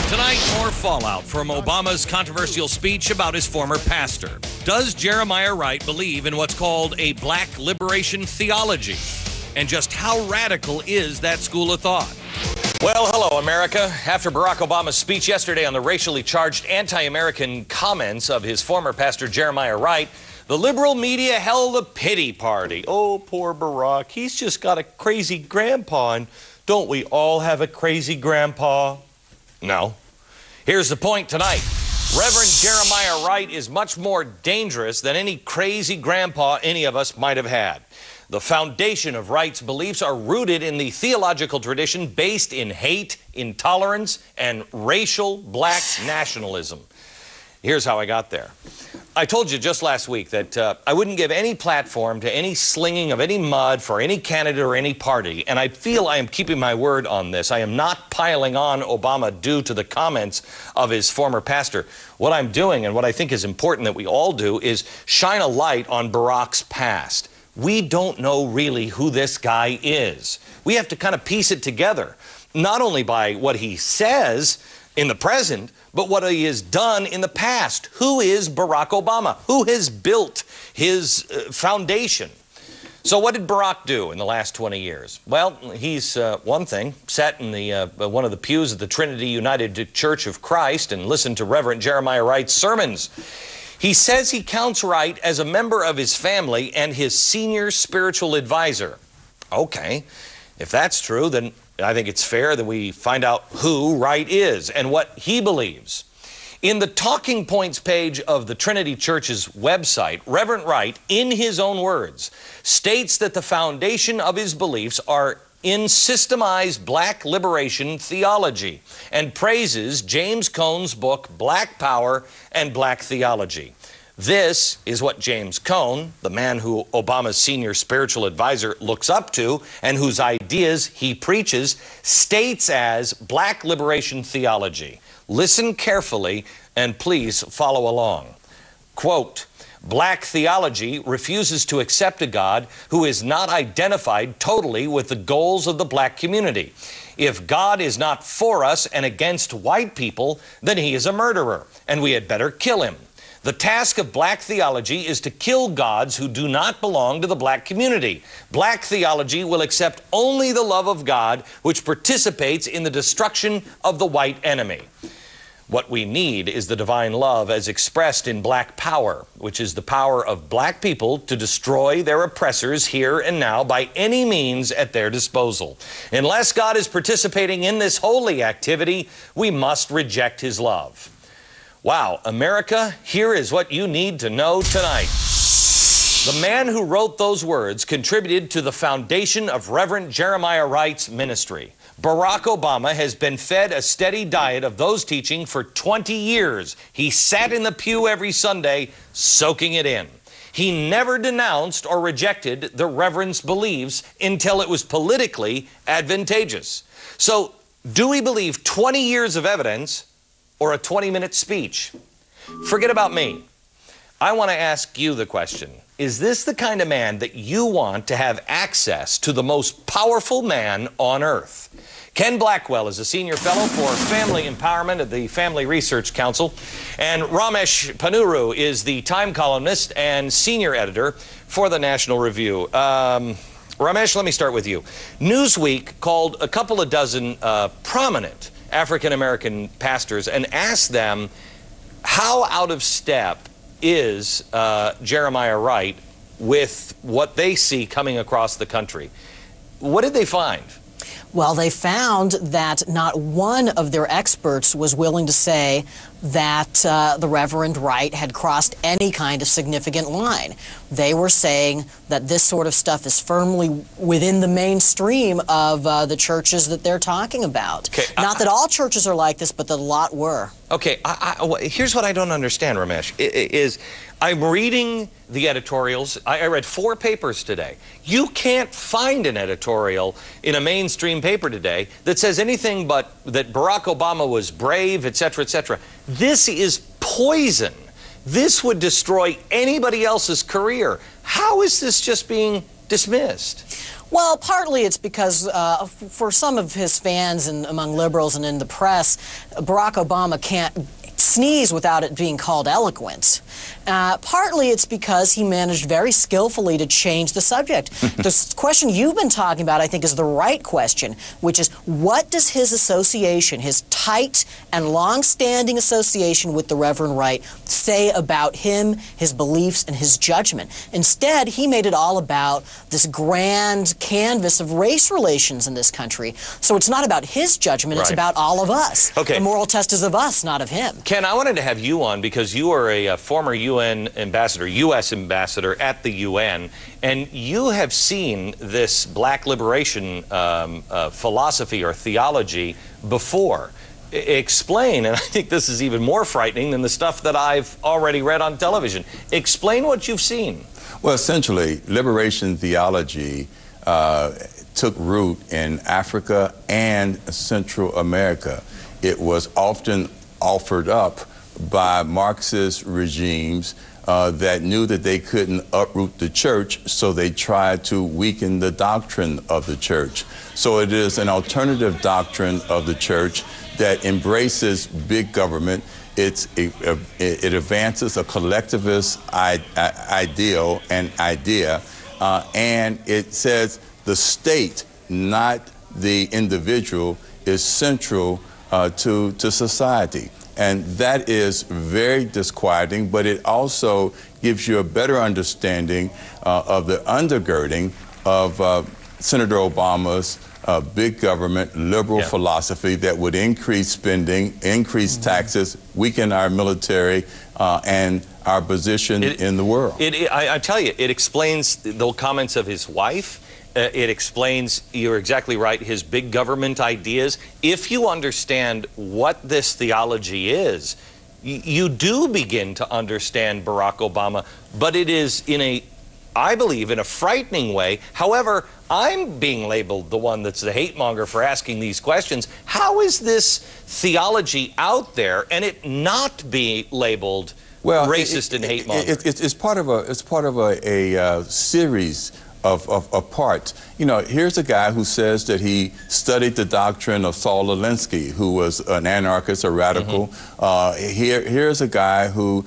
Tonight, more fallout from Obama's controversial speech about his former pastor. Does Jeremiah Wright believe in what's called a black liberation theology? And just how radical is that school of thought? Well, hello, America. After Barack Obama's speech yesterday on the racially charged anti-American comments of his former pastor Jeremiah Wright, the liberal media held a pity party. Oh, poor Barack. He's just got a crazy grandpa. And don't we all have a crazy grandpa? No. Here's the point tonight. Reverend Jeremiah Wright is much more dangerous than any crazy grandpa any of us might have had. The foundation of Wright's beliefs are rooted in the theological tradition based in hate, intolerance, and racial black nationalism. Here's how I got there. I told you just last week that I wouldn't give any platform to any slinging of any mud for any candidate or any party, and I feel I am keeping my word on this. I am not piling on Obama due to the comments of his former pastor. What I'm doing, and what I think is important that we all do, is shine a light on Barack's past. We don't know really who this guy is. We have to kind of piece it together, not only by what he says in the present, but what he has done in the past. Who is Barack Obama? Who has built his foundation? So what did Barack do in the last 20 years? Well, he's, one thing, sat in the one of the pews of the Trinity United Church of Christ and listened to Reverend Jeremiah Wright's sermons. He says he counts Wright as a member of his family and his senior spiritual advisor. Okay, if that's true, then I think it's fair that we find out who Wright is and what he believes. In the talking points page of the Trinity Church's website, Reverend Wright, in his own words, states that the foundation of his beliefs are in systemized black liberation theology and praises James Cone's book, Black Power and Black Theology. This is what James Cone, the man who Obama's senior spiritual advisor looks up to and whose ideas he preaches, states as black liberation theology. Listen carefully and please follow along. Quote, black theology refuses to accept a God who is not identified totally with the goals of the black community. If God is not for us and against white people, then he is a murderer, and we had better kill him. The task of black theology is to kill gods who do not belong to the black community. Black theology will accept only the love of God, which participates in the destruction of the white enemy. What we need is the divine love as expressed in black power, which is the power of black people to destroy their oppressors here and now by any means at their disposal. Unless God is participating in this holy activity, we must reject his love. Wow, America, here is what you need to know tonight. The man who wrote those words contributed to the foundation of Reverend Jeremiah Wright's ministry. Barack Obama has been fed a steady diet of those teaching for 20 years. He sat in the pew every Sunday, soaking it in. He never denounced or rejected the Reverend's beliefs until it was politically advantageous. So, do we believe 20 years of evidence or a 20-minute speech? Forget about me. I want to ask you the question. Is this the kind of man that you want to have access to the most powerful man on earth? Ken Blackwell is a senior fellow for family empowerment at the Family Research Council, and Ramesh Ponnuru is the Time columnist and senior editor for the National Review. Ramesh, let me start with you. Newsweek called a couple of dozen prominent African-American pastors and asked them how out of step is Jeremiah Wright with what they see coming across the country. What did they find? Well, they found that not one of their experts was willing to say that the Reverend Wright had crossed any kind of significant line. They were saying that this sort of stuff is firmly within the mainstream of the churches that they're talking about. Okay, not that all churches are like this, but that a lot were. Okay, here's what I don't understand, Ramesh, is I'm reading the editorials. I read 4 papers today. You can't find an editorial in a mainstream paper today that says anything but that Barack Obama was brave, etc., etc. This is poison. This would destroy anybody else's career. How is this just being dismissed? Well, partly it's because for some of his fans and among liberals and in the press, Barack Obama can't sneeze without it being called eloquent. Partly it's because he managed very skillfully to change the subject. The question you've been talking about, I think, is the right question, which is, what does his association, his tight and long-standing association with the Reverend Wright, say about him, his beliefs, and his judgment? Instead, he made it all about this grand canvas of race relations in this country. So it's not about his judgment, it's about all of us. Okay. The moral test is of us, not of him. Ken, I wanted to have you on because you are a former UN ambassador, U.S. ambassador at the UN, and you have seen this black liberation philosophy or theology before. Explain, and I think this is even more frightening than the stuff that I've already read on television. Explain what you've seen. Well, essentially, liberation theology took root in Africa and Central America. It was often offered up by Marxist regimes that knew that they couldn't uproot the church, so they tried to weaken the doctrine of the church. So it is an alternative doctrine of the church that embraces big government. It advances a collectivist ideal and idea, and it says the state, not the individual, is central to society. And that is very disquieting, but it also gives you a better understanding of the undergirding of Senator Obama's big government, liberal philosophy that would increase spending, increase taxes, weaken our military, and our position in the world. I tell you, it explains the comments of his wife. It explains, you're exactly right, his big government ideas. If you understand what this theology is, you do begin to understand Barack Obama, but it is I believe, in a frightening way. However, I'm being labeled the one that's the hate monger for asking these questions. How is this theology out there and it not be labeled racist and hate monger? It's part of a series of parts. You know, here's a guy who says that he studied the doctrine of Saul Alinsky, who was an anarchist, a radical. Here's a guy who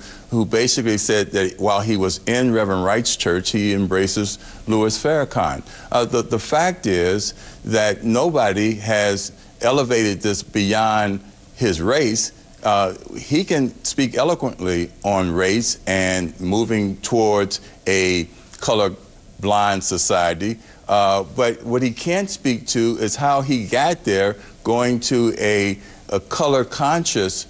basically said that while he was in Reverend Wright's church, he embraces Louis Farrakhan. The fact is that nobody has elevated this beyond his race. He can speak eloquently on race and moving towards a color-blind society, but what he can't speak to is how he got there, going to a color-conscious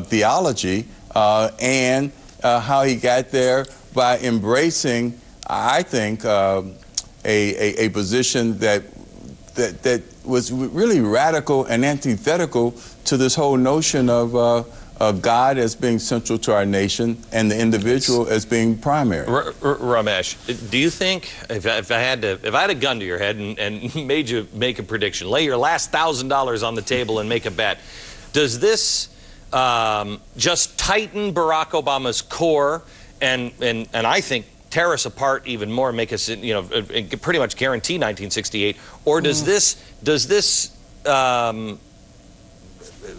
theology, and how he got there by embracing, I think, a position that was really radical and antithetical to this whole notion of God as being central to our nation and the individual as being primary. Ramesh, do you think, if I had a gun to your head and made you make a prediction, lay your last $1,000 on the table and make a bet, does this just tighten Barack Obama's core and I think tear us apart even more, make us, you know, pretty much guarantee 1968, or does this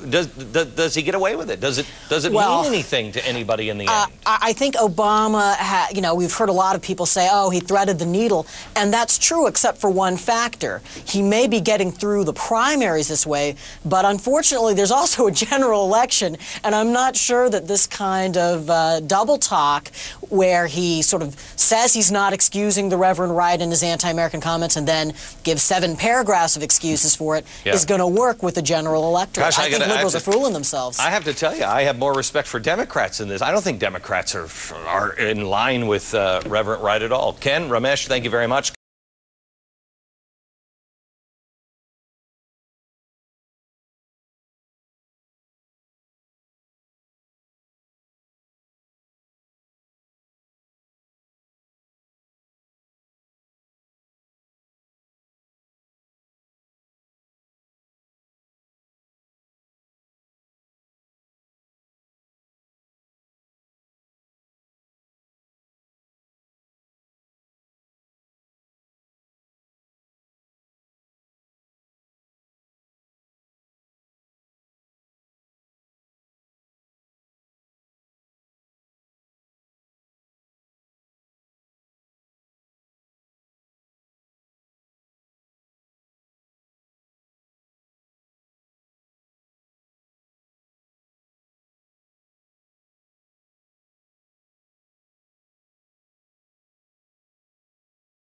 does he get away with it? Does it mean anything to anybody in the end? I think Obama, you know, we've heard a lot of people say, oh, he threaded the needle, and that's true except for one factor. He may be getting through the primaries this way, but unfortunately there's also a general election, and I'm not sure that this kind of double talk where he sort of says he's not excusing the Reverend Wright in his anti-American comments and then gives 7 paragraphs of excuses for it is going to work with the general electorate. Gosh, I think liberals are fooling themselves. I have to tell you, I have more respect for Democrats in this. I don't think Democrats are in line with Reverend Wright at all. Ken, Ramesh, thank you very much.